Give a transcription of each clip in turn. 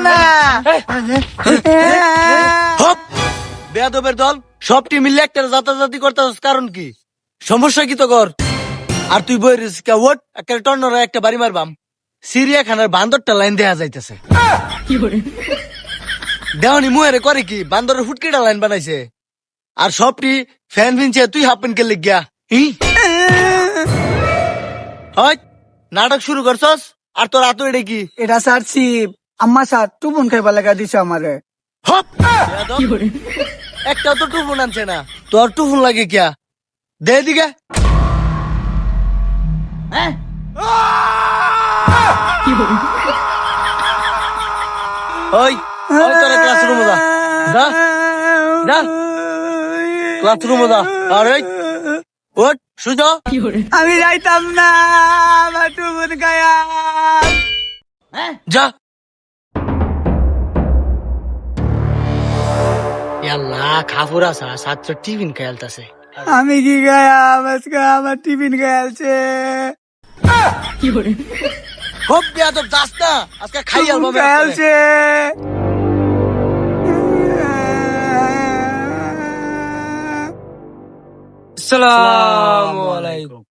না। হপ বেয়াদবের দল সবটি মিলে একটা জাতাজাতি করতেছস কারণ কি? সমস্যা কি তো কর? আর তুই বই রিস্কা ওট একটা টর্নরা একটা বাড়ি মারবাম। সিরিয়াখানার বান্দরটা লাইন দেয়া যাইতেছে। দেওয়ানি মুহেরে করে কি বান্দরের ফুটকিটা লাইন বানাইছে। আর সবটি ফ্যান ভিনছে তুই হাফ প্যান্ট কেলে গিয়া হয় নাটক শুরু করছস আর তোর আতো এটা কি? এটা স্যার শিব আম্মা স্যার টুবন খাইবার লাগা দিছে আমারে। হপ বেয়াদব। একটাও তো টুফুন আনছে না, তোর টুফুন লাগে কিয়া? দে দিকে। ওই ওই তোরা ক্লাসরুমে যা যা যা ক্লাসরুমে যা। আর এই ওঠ সুজা। আমি যাইতাম না, আমার টুবন খায়া। যা। আল্লাহ খাফুরা সাতশো টিফিন খেলতেছে। আমি কি গায়া আজকে আমার টিফিন খাইছে। খুব বেয়াদব যাস না, আজকে খাই আলবো। খাইছে আসসালামু আলাইকুম।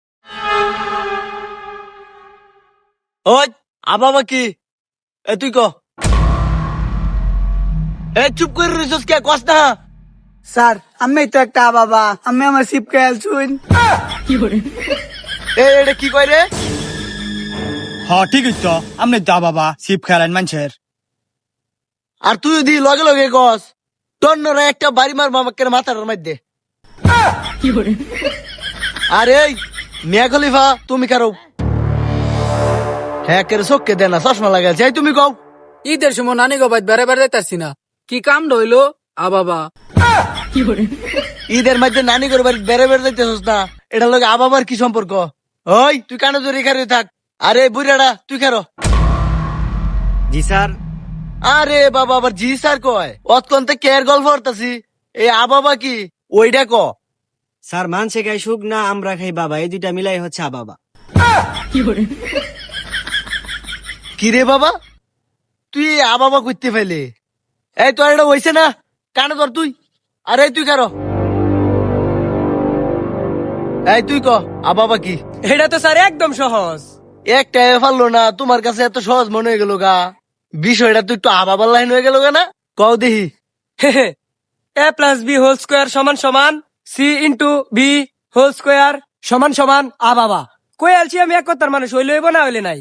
ওই আবাবা কি এ তুই ক এ চুপ করে রইছস কে কস না? স্যার আমি তো একটা বাবা, আমি আমার শিব খাইছুন। এ এটা কি কই রে? ঠিক তো আমনে দা বাবা শিব খেলেন মানুষের। আর তুই দি লগে লগে কস টন্নরা একটা বাড়ি মার মামাকে মাথার মধ্যে। আরে মিয়া খলিফা তুমি কারো হ্যাঁ কেরে চোখকে দে না চশমা লাগাইছে। এই তুমি কও ঈদের সময় নানি গো বাইত বেড়ে বেড়ে যাইতাছি না, কি কাম রইলো আ বাবা। ঈদের মধ্যে নানি করে বাড়ি বেড়ে বেড়ে যাইতেছস না, এটা লগে আবাবার কি সম্পর্ক? ওই তুই কানে ধরে খারে থাক। আরে বুড়াটা তুই খারো। জি স্যার। আরে বাবা আবার জি স্যার কয় অতকন্তে কেয়ার গল্প করতাছি। এই আবাবা কি ওইটা ক? স্যার মানছে খাই সুখ না আমরা খাই বাবা, এই দুইটা মিলাই হচ্ছে আবাবা। কি রে বাবা তুই এই আবাবা করতে ফেলে? এই তোর এটা হইছে না কানে ধর তুই। আরে তুই কারো। এই তুই ক আবাবা কি? এটা তো স্যার একদম সহজ। একটা পারলো না তোমার কাছে এত সহজ মনে হয়ে গেল গা? বিষয়টা তুই একটু আবাবার লাইন হয়ে গেল গা না? কও দেখি। A plus B whole square সমান সমান C into B whole square সমান সমান আ বাবা। কই আলছি আমি এক কথার মানুষ হইলে হইব না হইলে নাই।